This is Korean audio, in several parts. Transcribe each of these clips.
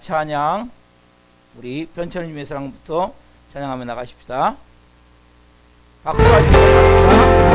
찬양, 우리 변천주님의 사랑부터 찬양하며 나가십시다. 박수 하시기 바랍니다.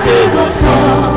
쓰고서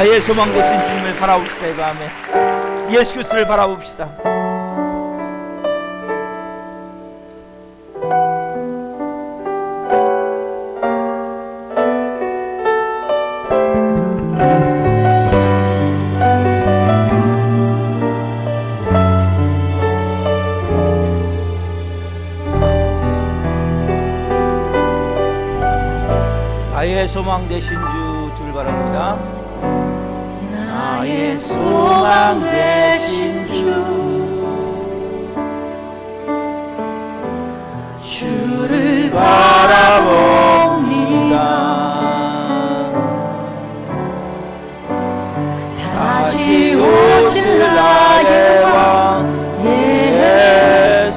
나의 소망 되신 주님을 바라봅시다. 이 밤에 예수 그리스도를 바라봅시다. 나의 소망 되신 주를 바랍니다. 나의 소망 되신 주를 바라봅니다. 다시 오실 나의 왕 예수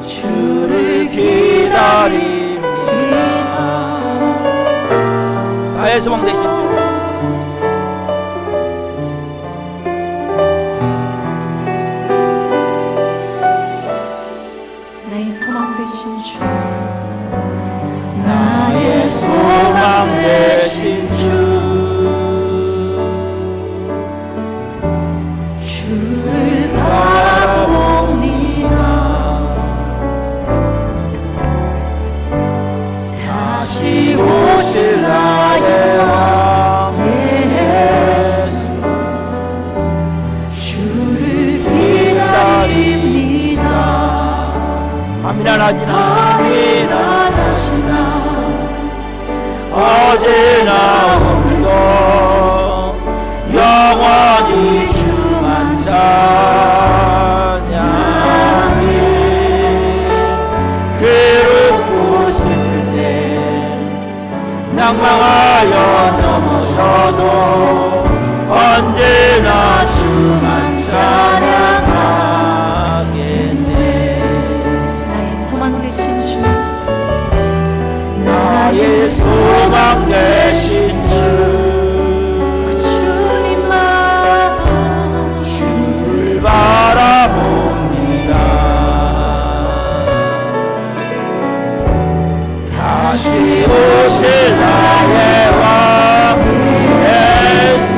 주를 기다립니다. 나의 소망 되신 주, 나의 소망 되신 주, 나의 소망 되신 주를 바라봅니다. 다시 오실 나의 왕 예수 주를 기다립니다. 밤이라나지나 밤이라나시나 어제나 오늘도 영원히 주만 찬양해. 괴롭고 슬플 때 낭망하여 넘어져도 언제나 주만 찬양하겠네. 나의 소망 되신 주, 나의 소망 되신 주, 주님만 주를 바라봅니다. 다시 오실 나의 왕 예수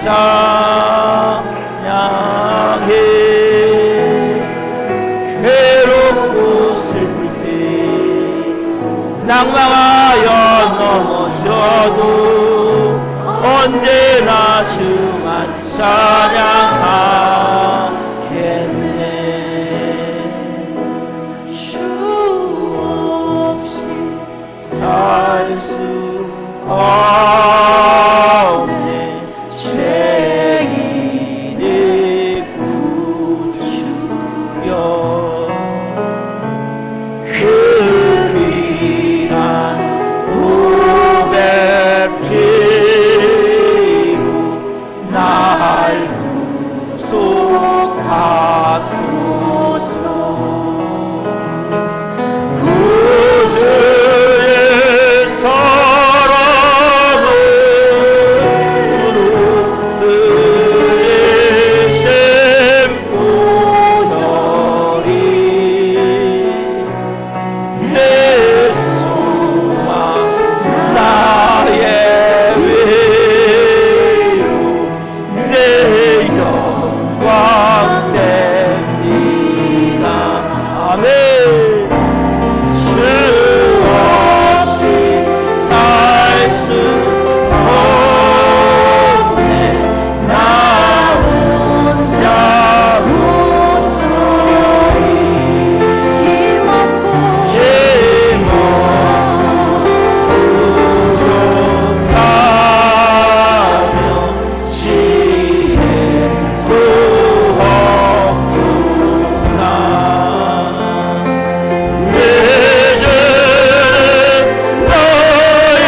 찬양해. 괴롭고 슬플 때 낭망하여 넘어져도 언제나 주만 찬양하겠네. 주 없이 살 수 없네. 죄인의 구주여 그 귀한 보배 피로 날 구속하소서. 구주의 사랑으로 그의 샘보혈이 내 소망 나의 위로 내 영광 됩니다. 아멘. 주 없이 살 수 없네. 나 혼자 무서이 부족하며 지혜도 없구나. 내 죄는 너의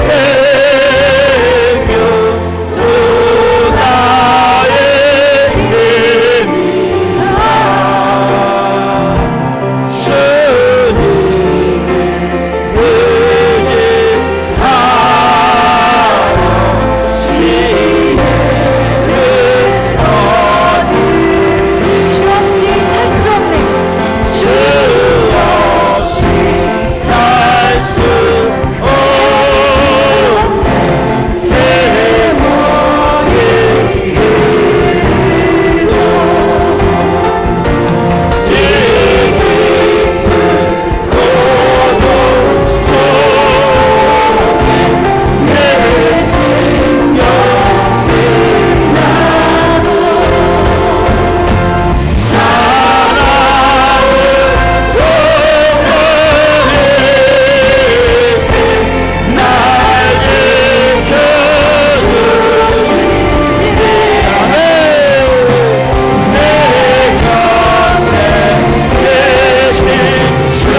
생명 또 나의 힘이라. 주님을 의지하여 지혜를 얻으리. 주 없이 살 수 없네. 주 없이 살 수 없네. 세월의 길도 이 깊은 고독 속에 내 생명을 나눠 사랑을 공허에게 날 지켜주시네. 아멘. 내 곁에 계신 주님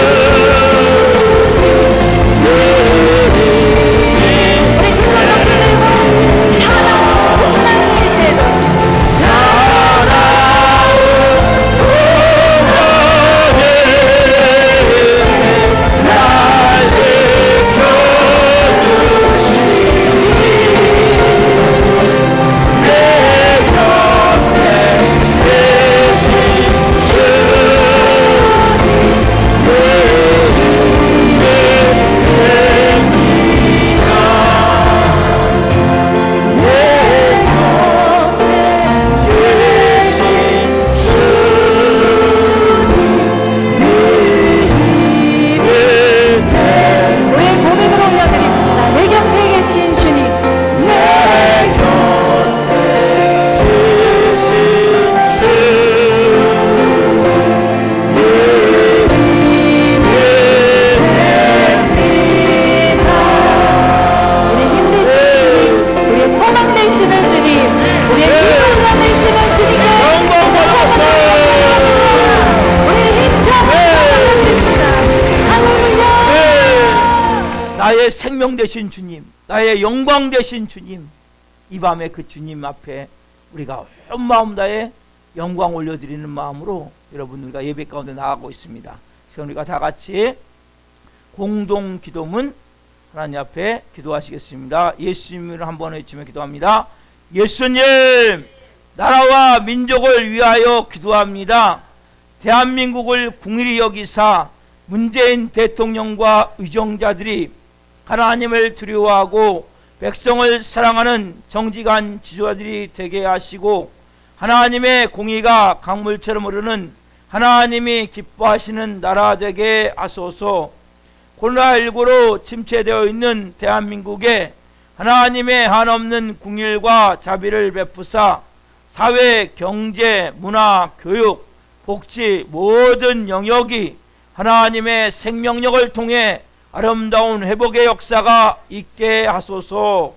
우리의 고백으로 올려드립시다. 내 곁에 계신 주님. 내 곁에 계신 우리의 힘 되시는 주님, 우리의 소망 되시는 주님, 우리의 희망자 되시는 주님께 영광 받으소서. 우리의 힘차게 올려드립시다. 할렐루야. 나의 생명 되신 주님, 나의 영광 되신 주님, 이 밤에 그 주님 앞에 우리가 온 마음 다해 영광 올려드리는 마음으로 여러분 우리가 예배 가운데 나가고 있습니다. 그래서 우리가 다 같이 공동 기도문 하나님 앞에 기도하시겠습니다. 예수님을 한번 외치며 기도합니다. 예수님, 나라와 민족을 위하여 기도합니다. 대한민국을 궁일이 여기사 문재인 대통령과 의정자들이 하나님을 두려워하고 백성을 사랑하는 정직한 지도자들이 되게 하시고 하나님의 공의가 강물처럼 흐르는 하나님이 기뻐하시는 나라 되게 하소서. 코로나19로 침체되어 있는 대한민국에 하나님의 한없는 궁일과 자비를 베푸사 사회, 경제, 문화, 교육, 복지 모든 영역이 하나님의 생명력을 통해 아름다운 회복의 역사가 있게 하소서.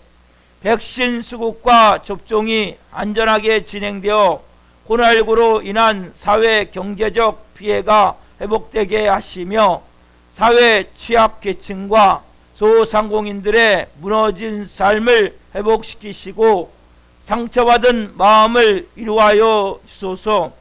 백신 수급과 접종이 안전하게 진행되어 코로나19로 인한 사회 경제적 피해가 회복되게 하시며 사회 취약계층과 소상공인들의 무너진 삶을 회복시키시고 상처받은 마음을 위로하여 주소서.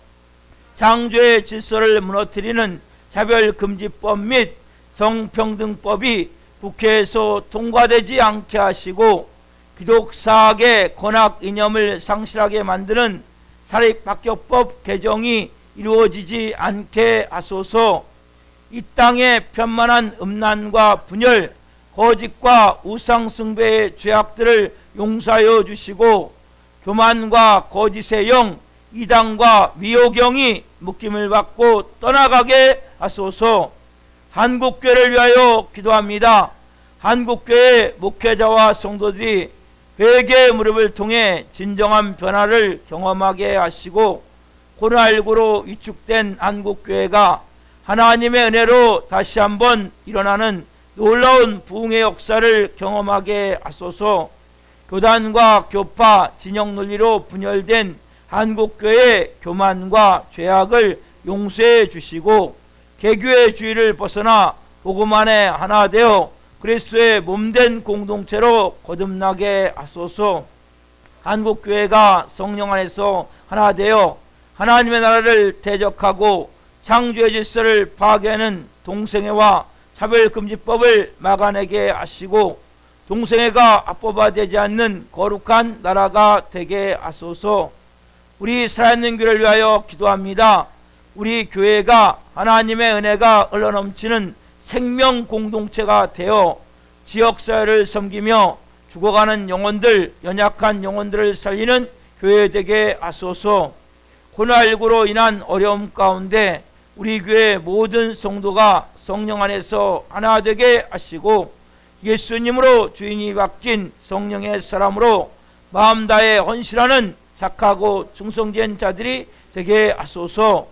창조의 질서를 무너뜨리는 차별금지법 및 성평등법이 국회에서 통과되지 않게 하시고 기독사학의 권학 이념을 상실하게 만드는 사립학교법 개정이 이루어지지 않게 하소서. 이 땅의 편만한 음란과 분열, 거짓과 우상숭배의 죄악들을 용서하여 주시고 교만과 거짓의 영, 이단과 미호경이 묶임을 받고 떠나가게 하소서. 한국교회를 위하여 기도합니다. 한국교회 목회자와 성도들이 회개의 무릎을 통해 진정한 변화를 경험하게 하시고 코로나19로 위축된 한국교회가 하나님의 은혜로 다시 한번 일어나는 놀라운 부흥의 역사를 경험하게 하소서. 교단과 교파, 진영 논리로 분열된 한국교회의 교만과 죄악을 용서해 주시고 개교의 주의를 벗어나 복음 안에 하나 되어 그리스도의 몸된 공동체로 거듭나게 하소서. 한국교회가 성령 안에서 하나 되어 하나님의 나라를 대적하고 창조의 질서를 파괴하는 동성애와 차별금지법을 막아내게 하시고 동성애가 합법화되지 않는 거룩한 나라가 되게 하소서. 우리 살아있는 교회를 위하여 기도합니다. 우리 교회가 하나님의 은혜가 흘러넘치는 생명 공동체가 되어 지역사회를 섬기며 죽어가는 영혼들, 연약한 영혼들을 살리는 교회 되게 하소서. 코로나19로 인한 어려움 가운데 우리 교회 모든 성도가 성령 안에서 하나 되게 하시고 예수님으로 주인이 바뀐 성령의 사람으로 마음 다해 헌신하는 착하고 충성된 자들이 되게 하소서.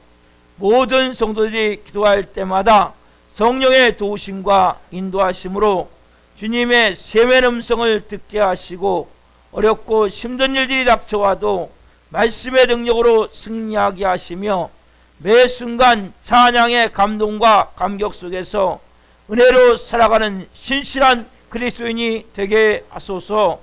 모든 성도들이 기도할 때마다 성령의 도우심과 인도하심으로 주님의 세면 음성을 듣게 하시고 어렵고 힘든 일들이 닥쳐와도 말씀의 능력으로 승리하게 하시며 매 순간 찬양의 감동과 감격 속에서 은혜로 살아가는 신실한 그리스도인이 되게 하소서.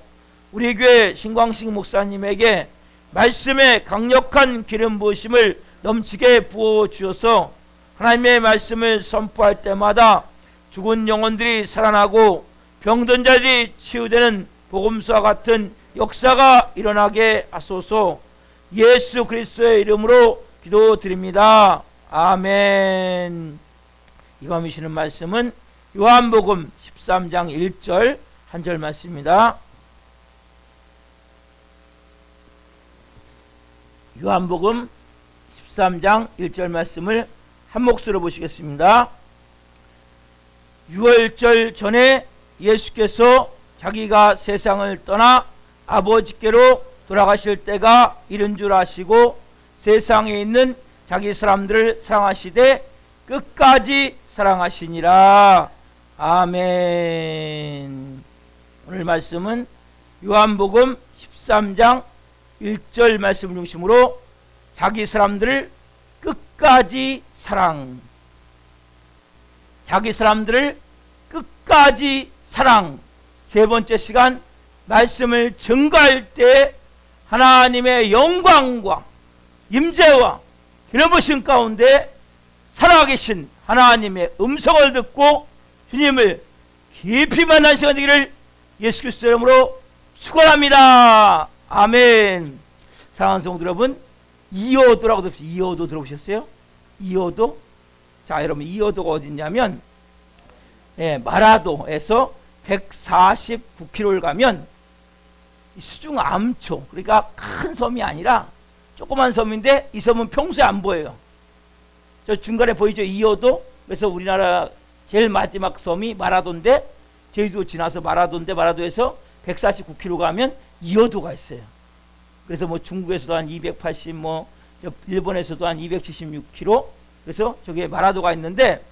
우리 교회 신광식 목사님에게 말씀의 강력한 기름 부으심을 넘치게 부어 주셔서 하나님의 말씀을 선포할 때마다 죽은 영혼들이 살아나고 병든 자들이 치유되는 복음서와 같은 역사가 일어나게 하소서. 예수 그리스도의 이름으로 기도드립니다. 아멘. 이밤 주시는 말씀은 요한복음 13장 1절 한 절 말씀입니다. 요한복음 13장 1절 말씀을 한 목소리로 보시겠습니다. 유월절 전에 예수께서 자기가 세상을 떠나 아버지께로 돌아가실 때가 이른 줄 아시고 세상에 있는 자기 사람들을 사랑하시되 끝까지 사랑하시니라. 아멘. 오늘 말씀은 요한복음 13장 1절 말씀 중심으로 자기 사람들을 끝까지 사랑, 자기 사람들을 끝까지 사랑. 세 번째 시간 말씀을 증거할 때 하나님의 영광과 임재와 기름부심 가운데 살아계신 하나님의 음성을 듣고 주님을 깊이 만난 시간 되기를 예수 그리스도 이름으로 축원합니다. 아멘. 사랑하는 성도 여러분, 이어도라고 들으셨어요? 이어도 들어보셨어요? 이어도? 자, 여러분, 이어도가 어딨냐면 마라도에서 149km를 가면 이 수중 암초, 그러니까 큰 섬이 아니라 조그만 섬인데 이 섬은 평소에 안 보여요. 저 중간에 보이죠? 이어도. 그래서 우리나라 제일 마지막 섬이 마라도인데 제주도 지나서 마라도인데 마라도에서 149km 가면 이어도가 있어요. 그래서 뭐 중국에서도 한 280, 뭐 일본에서도 한 276km. 그래서 저기에 마라도가 있는데,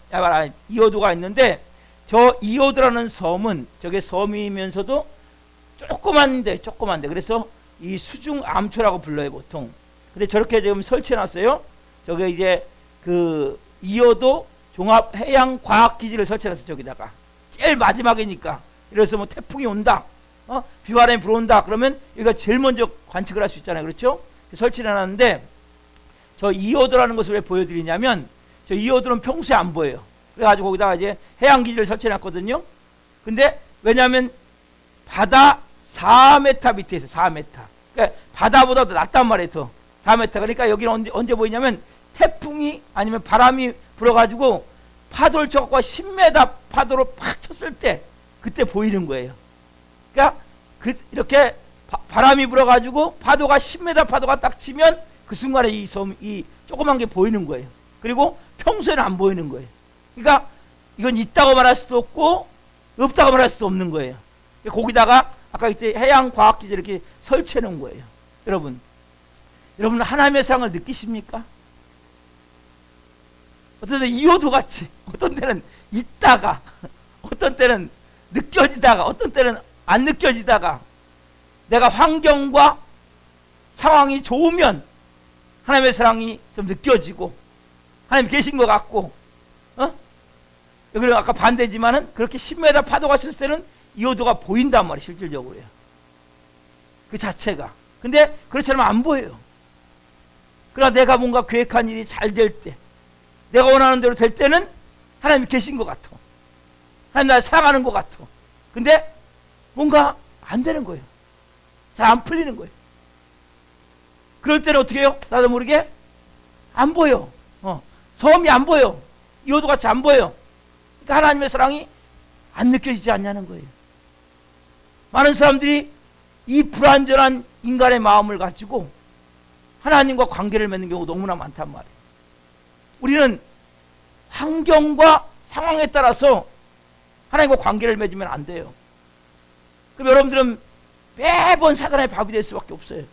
이어도가 있는데, 저 이어도라는 섬은 저게 섬이면서도 조그만데. 그래서 이 수중 암초라고 불러요 보통. 근데 저렇게 지금 설치해놨어요. 저게 이제 그 이어도 종합 해양 과학 기지를 설치해놨어요. 저기다가 제일 마지막이니까. 이래서 뭐 태풍이 온다, 비바람이 불어온다 그러면 여기가 제일 먼저 관측을 할 수 있잖아요. 그렇죠? 설치해놨는데, 저 이어도라는 것을 왜 보여드리냐면, 저 이어도는 평소에 안 보여요. 그래가지고 거기다가 이제 해양 기지를 설치해놨거든요. 근데 왜냐하면 바다 4m 밑에 있어요. 4m. 그러니까 바다보다 더 낮단 말이에요. 더 4m. 그러니까 여기는 언제 보이냐면 태풍이 아니면 바람이 불어가지고 파도를 쳐갖고 10m 파도로 팍 쳤을 때 그때 보이는 거예요. 그러니까 이렇게 바람이 불어가지고 파도가 10m 파도가 딱 치면 그 순간에 이 조그만 게 보이는 거예요. 그리고 평소에는 안 보이는 거예요. 그러니까 이건 있다고 말할 수도 없고 없다고 말할 수도 없는 거예요. 거기다가 아까 이제 해양과학기지 이렇게 설치해 놓은 거예요. 여러분 하나님의 사랑을 느끼십니까? 어떤 때는 이어도 같이, 어떤 때는 있다가, 어떤 때는 느껴지다가, 어떤 때는 안 느껴지다가, 내가 환경과 상황이 좋으면 하나님의 사랑이 좀 느껴지고 하나님 계신 것 같고, 여기는 아까 반대지만은 그렇게 10m 파도가 쳤을 때는 이어도가 보인단 말이에요. 실질적으로요. 그 자체가. 근데 그렇지 않으면 안 보여요. 그러나 내가 뭔가 계획한 일이 잘 될 때, 내가 원하는 대로 될 때는 하나님이 계신 것 같아. 하나님 나를 사랑하는 것 같아. 근데 뭔가 안 되는 거예요. 잘 안 풀리는 거예요. 그럴 때는 어떻게 해요? 나도 모르게 안 보여. 섬이 안 보여. 이어도 같이 안 보여. 그러니까 하나님의 사랑이 안 느껴지지 않냐는 거예요. 많은 사람들이 이 불완전한 인간의 마음을 가지고 하나님과 관계를 맺는 경우가 너무나 많단 말이에요. 우리는 환경과 상황에 따라서 하나님과 관계를 맺으면 안 돼요. 그럼 여러분들은 매번 사단의 밥이 될 수밖에 없어요.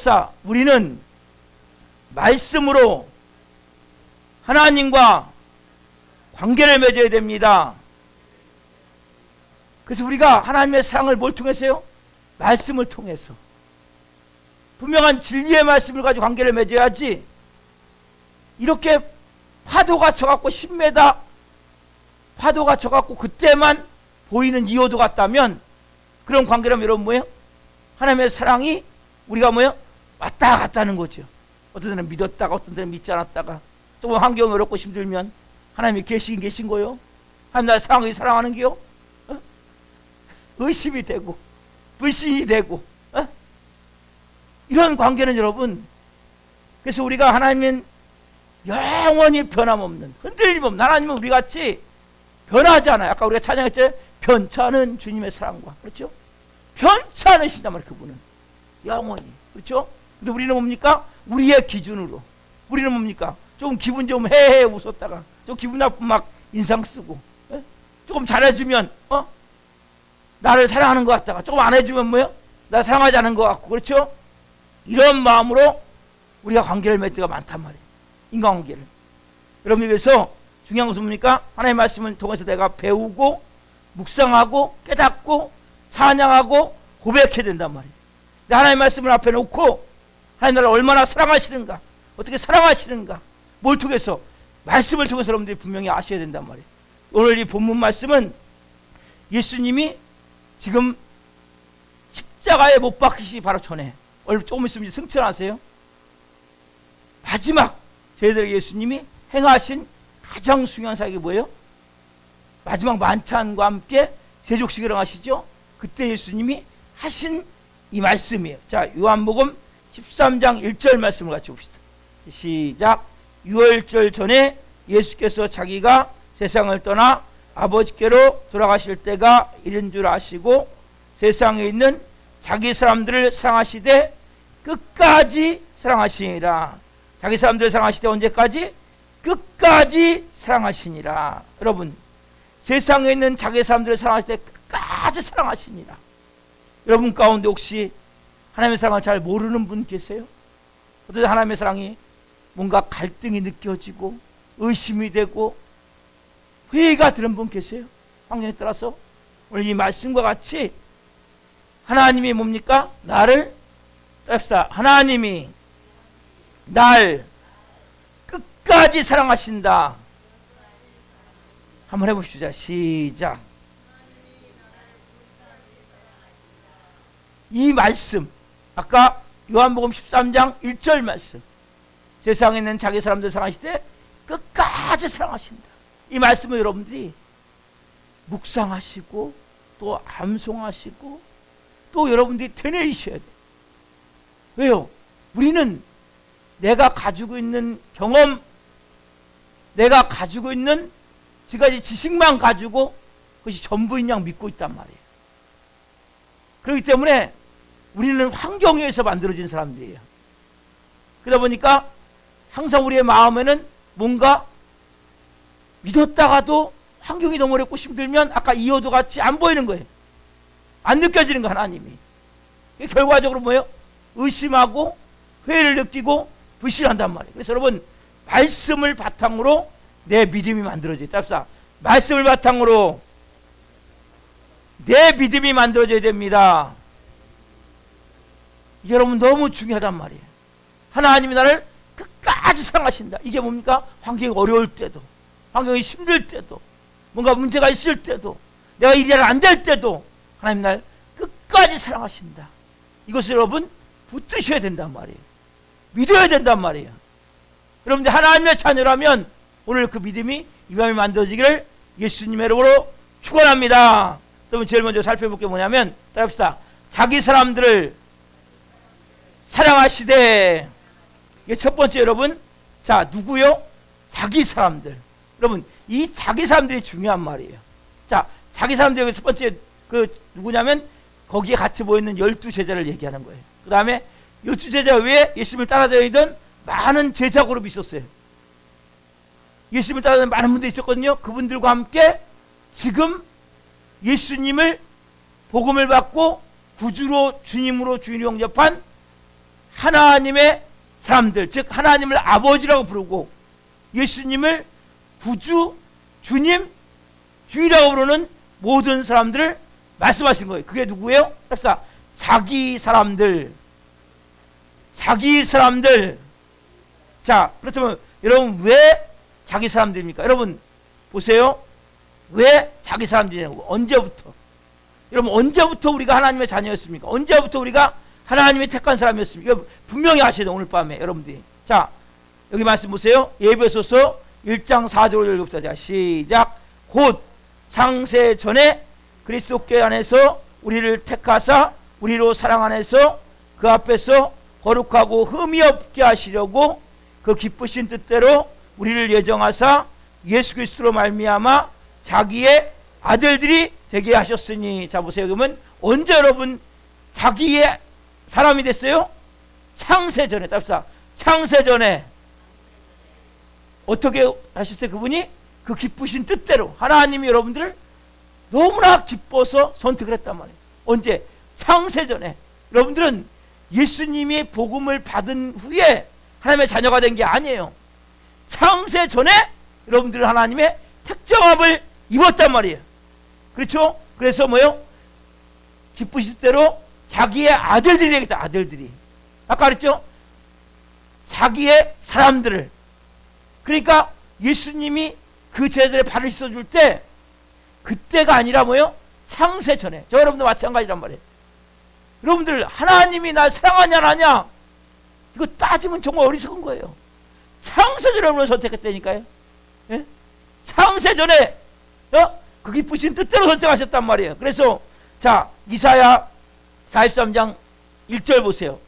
자, 우리는 말씀으로 하나님과 관계를 맺어야 됩니다. 그래서 우리가 하나님의 사랑을 뭘 통해서요? 말씀을 통해서. 분명한 진리의 말씀을 가지고 관계를 맺어야지, 이렇게 파도가 쳐갖고 10m 파도가 쳐갖고 그때만 보이는 이어도 같다면, 그런 관계라면 여러분 뭐예요? 하나님의 사랑이 우리가 뭐예요? 왔다 갔다 하는 거죠. 어떤 때는 믿었다가 어떤 때는 믿지 않았다가, 또 환경이 어렵고 힘들면 하나님이 계신 거요? 하나님 나를 사랑하는 게요? 의심이 되고 불신이 되고, 이런 관계는 여러분, 그래서 우리가 하나님은 영원히 변함없는, 흔들림 없는, 하나님은 우리같이 변하지 않아요. 아까 우리가 찬양했죠? 변찮은 주님의 사랑과, 그렇죠? 변치 않으신단 말이에요. 그분은 영원히, 그렇죠? 근데 우리는 뭡니까? 우리의 기준으로, 우리는 뭡니까? 좀 기분 좀 헤헤 웃었다가 좀 기분 나쁘면 막 인상 쓰고, 조금 잘해주면 나를 사랑하는 것 같다가 조금 안 해주면 뭐요? 나 사랑하지 않은 것 같고, 그렇죠? 이런 마음으로 우리가 관계를 맺을 때가 많단 말이에요. 인간관계를. 여러분들, 그래서 중요한 것은 뭡니까? 하나님의 말씀을 통해서 내가 배우고 묵상하고 깨닫고 찬양하고 고백해야 된단 말이에요. 하나님의 말씀을 앞에 놓고 하나님 나를 얼마나 사랑하시는가, 어떻게 사랑하시는가, 뭘 통해서? 말씀을 통해서 여러분들이 분명히 아셔야 된단 말이에요. 오늘 이 본문 말씀은 예수님이 지금 십자가에 못 박히시기 바로 전에, 조금 있으면 승천하세요. 마지막 저희들에게 예수님이 행하신 가장 중요한 사역이 뭐예요? 마지막 만찬과 함께 세족식을 하시죠. 그때 예수님이 하신 이 말씀이에요. 자, 요한복음 13장 1절 말씀을 같이 봅시다. 시작. 유월절 전에 예수께서 자기가 세상을 떠나 아버지께로 돌아가실 때가 이른 줄 아시고 세상에 있는 자기 사람들을 사랑하시되 끝까지 사랑하시니라. 자기 사람들을 사랑하시되 언제까지? 끝까지 사랑하시니라. 여러분, 세상에 있는 자기 사람들을 사랑하실 때 끝까지 사랑하시니라. 여러분 가운데 혹시 하나님의 사랑을 잘 모르는 분 계세요? 어떤 하나님의 사랑이 뭔가 갈등이 느껴지고 의심이 되고 회의가 드는 분 계세요? 환경에 따라서 오늘 이 말씀과 같이 하나님이 뭡니까? 나를 하나님이 날 끝까지 사랑하신다. 한번 해봅시다. 시작. 이 말씀, 아까 요한복음 13장 1절 말씀, 세상에 있는 자기 사람들 사랑하시되 끝까지 사랑하신다. 이 말씀을 여러분들이 묵상하시고 또 암송하시고 또 여러분들이 되뇌이셔야 돼요. 왜요? 우리는 내가 가지고 있는 경험, 내가 가지고 있는 지금까지 지식만 가지고 그것이 전부인 양 믿고 있단 말이에요. 그렇기 때문에 우리는 환경에 의해서 만들어진 사람들이에요. 그러다 보니까 항상 우리의 마음에는 뭔가 믿었다가도 환경이 너무 어렵고 힘들면 아까 이어도 같이 안 보이는 거예요. 안 느껴지는 거 하나님이. 결과적으로 뭐예요? 의심하고 회의를 느끼고 불신한단 말이에요. 그래서 여러분, 말씀을 바탕으로 내 믿음이 만들어져야 됩니다. 말씀을 바탕으로 내 믿음이 만들어져야 됩니다. 이게 여러분 너무 중요하단 말이에요. 하나님이 나를 끝까지 사랑하신다. 이게 뭡니까? 환경이 어려울 때도, 환경이 힘들 때도, 뭔가 문제가 있을 때도, 내가 일이 안 될 때도 하나님 날 끝까지 사랑하신다. 이것을 여러분 붙드셔야 된단 말이에요. 믿어야 된단 말이에요. 여러분들 하나님의 자녀라면 오늘 그 믿음이 이 밤에 만들어지기를 예수님의 이름으로 축원합니다. 그러면 제일 먼저 살펴볼 게 뭐냐면, 따라합시다. 자기 사람들을 사랑하시되. 이게 첫 번째 여러분, 자 누구요? 자기 사람들. 여러분 이 자기 사람들이 중요한 말이에요. 자 자기 사람들이 첫 번째 그 누구냐면 거기에 같이 모여있는 12제자를 얘기하는 거예요. 그 다음에 12제자 외에 예수님을 따라다니던 많은 제자 그룹이 있었어요. 예수님을 따라다니는 많은 분들이 있었거든요. 그분들과 함께 지금 예수님을 복음을 받고 구주로 주님으로 주인으로 영접한 하나님의 사람들, 즉 하나님을 아버지라고 부르고 예수님을 구주, 주님, 주인이라고 부르는 모든 사람들을 말씀하신 거예요. 그게 누구예요? 자기 사람들. 자기 사람들. 자, 그렇다면 여러분 왜 자기 사람들입니까? 여러분 보세요. 왜 자기 사람들이냐고. 언제부터? 여러분 언제부터 우리가 하나님의 자녀였습니까? 언제부터 우리가 하나님의 택한 사람이었습니까? 분명히 아셔야 돼요. 오늘 밤에 여러분들이. 자 여기 말씀 보세요. 에베소서 1장 4절을 읽읍시다. 시작. 곧 창세 전에 그리스도께 안에서 우리를 택하사 우리로 사랑 안에서 그 앞에서 거룩하고 흠이 없게 하시려고 그 기쁘신 뜻대로 우리를 예정하사 예수 그리스도로 말미암아 자기의 아들들이 되게 하셨으니. 자 보세요. 그러면 언제 여러분 자기의 사람이 됐어요? 창세 전에. 답사. 창세 전에 어떻게 하셨어요? 그분이 그 기쁘신 뜻대로 하나님이 여러분들을 너무나 기뻐서 선택을 했단 말이에요. 언제? 창세 전에. 여러분들은 예수님이 복음을 받은 후에 하나님의 자녀가 된 게 아니에요. 창세 전에 여러분들은 하나님의 택정함을 입었단 말이에요. 그렇죠? 그래서 뭐요? 기쁘신 뜻대로 자기의 아들들이 되겠다. 아들들이. 아까 그랬죠? 자기의 사람들을. 그러니까 예수님이 그 제자들의 발을 씻어줄 때 그때가 아니라 뭐요? 창세 전에. 저 여러분도 마찬가지란 말이에요. 여러분들 하나님이 날 사랑하냐 안 하냐 이거 따지면 정말 어리석은 거예요. 창세 전에 여러분을 선택했다니까요. 예? 창세 전에 그 기쁘신 뜻대로 선택하셨단 말이에요. 그래서 자 이사야 43장 1절 보세요.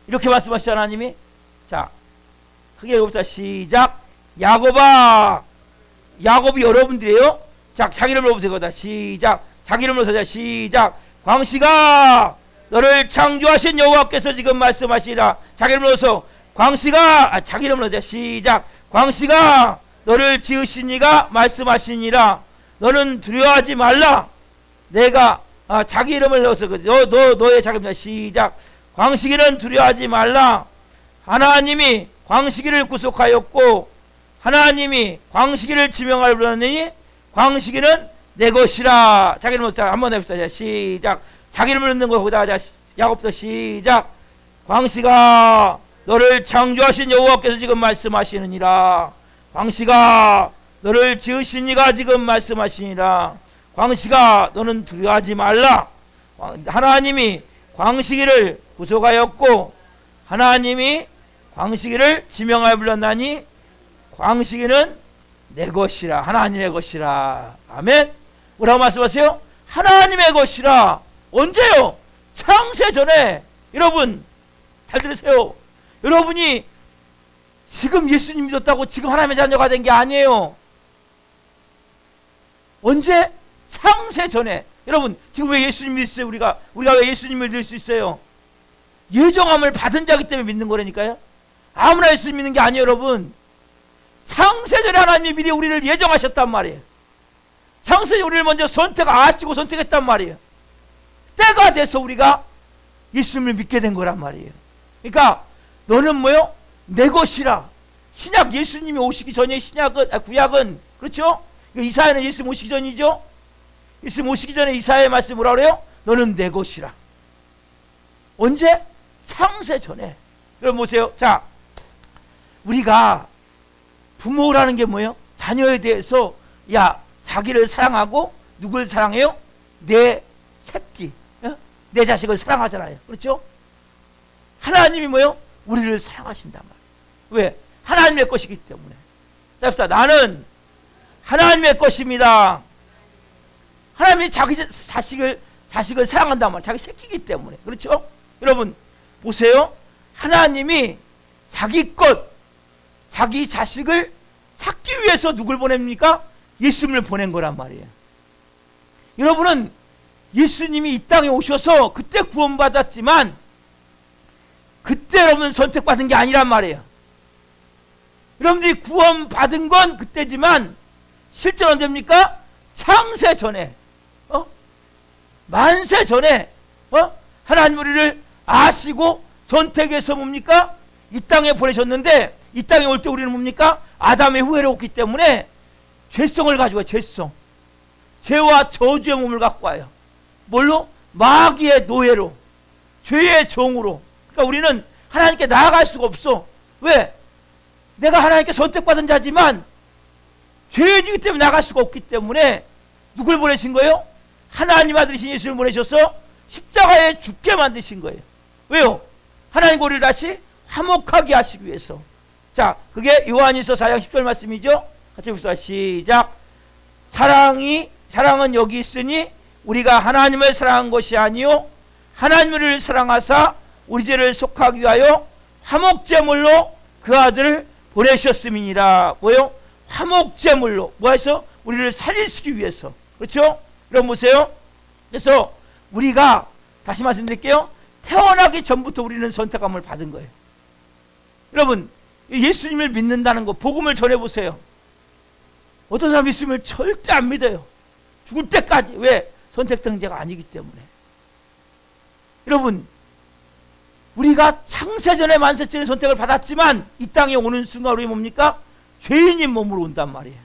이렇게 말씀하시죠. 하나님이. 자 크게 읽어봅시다. 시작. 야곱아. 야곱이 여러분들이에요. 자기 이름으로 보세요. 다 시작. 자기 이름으로 서자. 시작. 광씨가 너를 창조하신 여호와께서 지금 말씀하시라. 자기 이름으로서 광씨가 자기 이름으로 자. 시작. 광씨가 너를 지으신 이가 말씀하시니라. 너는 두려워하지 말라. 내가 자기 이름을 넣어서 너의 자기 이름 시작. 광시기는 두려워하지 말라. 하나님이 광시기를 구속하였고 하나님이 광시기를 지명하려 불렀느니 광시기는 내 것이라. 자기 이름으로 한번 해봅시다. 시작. 자기 이름을 넣는 거 거기다 자. 야곱부터 시작. 광시가 너를 창조하신 여호와께서 지금 말씀하시느니라. 광시가 너를 지으신 이가 지금 말씀하시니라. 광시가 너는 두려워하지 말라. 하나님이 광시기를 구속하였고 하나님이 광시기를 지명하여 불렀나니 광시기는 내 것이라. 하나님의 것이라. 아멘. 뭐라고 말씀하세요? 하나님의 것이라. 언제요? 창세전에. 여러분 잘 들으세요. 여러분이 지금 예수님 믿었다고 지금 하나님의 자녀가 된 게 아니에요. 언제? 창세전에. 여러분 지금 왜 예수님 믿으세요? 우리가 왜 예수님을 믿을 수 있어요? 예정함을 받은 자기 때문에 믿는 거라니까요. 아무나 예수님 믿는 게 아니에요. 여러분 창세전에 하나님이 미리 우리를 예정하셨단 말이에요. 창세전에 우리를 먼저 선택하시고 선택했단 말이에요. 때가 돼서 우리가 예수님을 믿게 된 거란 말이에요. 그러니까 너는 뭐요? 내 것이라. 신약 예수님이 오시기 전에 구약은 그렇죠? 이사야는 예수님 오시기 전이죠. 예수님 오시기 전에 이사야의 말씀 뭐라 그래요? 너는 내 것이라. 언제? 창세전에. 여러분 보세요. 자, 우리가 부모라는 게 뭐예요? 자녀에 대해서 자기를 사랑하고 누굴 사랑해요? 내 새끼, 내 자식을 사랑하잖아요. 그렇죠? 하나님이 뭐예요? 우리를 사랑하신단 말이에요. 왜? 하나님의 것이기 때문에. 자, 나는 하나님의 것입니다. 하나님이 자기 자식을 사랑한단 말이에요. 자기 새끼이기 때문에. 그렇죠? 여러분 보세요. 하나님이 자기 것, 자기 자식을 찾기 위해서 누굴 보냅니까? 예수님을 보낸 거란 말이에요. 여러분은 예수님이 이 땅에 오셔서 그때 구원받았지만 그때 여러분 선택받은 게 아니란 말이에요. 여러분들이 구원받은 건 그때지만 실제로 언제입니까? 창세 전에, 만세 전에 하나님 우리를 아시고 선택해서 뭡니까? 이 땅에 보내셨는데 이 땅에 올 때 우리는 뭡니까? 아담의 후회를 얻기 때문에 죄성을 가지고 와요. 죄성. 죄와 저주의 몸을 갖고 와요. 뭘로? 마귀의 노예로, 죄의 종으로. 그러니까 우리는 하나님께 나아갈 수가 없어. 왜? 내가 하나님께 선택받은 자지만 죄지기 때문에 나갈 수가 없기 때문에 누굴 보내신 거예요? 하나님 아들이신 예수를 보내셔서 십자가에 죽게 만드신 거예요. 왜요? 하나님 우리를 다시 화목하게 하시기 위해서. 자, 그게 요한일서 4장 10절 말씀이죠. 같이 봅시다. 시작. 사랑은 여기 있으니 우리가 하나님을 사랑한 것이 아니요 하나님을 사랑하사 우리 죄를 속하기 위하여 화목제물로 그 아들을 보내셨음이니라. 뭐요? 화목제물로. 뭐해서? 우리를 살리시기 위해서. 그렇죠? 여러분 보세요. 그래서 우리가 다시 말씀드릴게요. 태어나기 전부터 우리는 선택함을 받은 거예요. 여러분 예수님을 믿는다는 거, 복음을 전해보세요. 어떤 사람 예수님을 절대 안 믿어요. 죽을 때까지. 왜? 선택된 자가 아니기 때문에. 여러분 우리가 창세전에 만세전에 선택을 받았지만 이 땅에 오는 순간 우리 뭡니까? 죄인인 몸으로 온단 말이에요.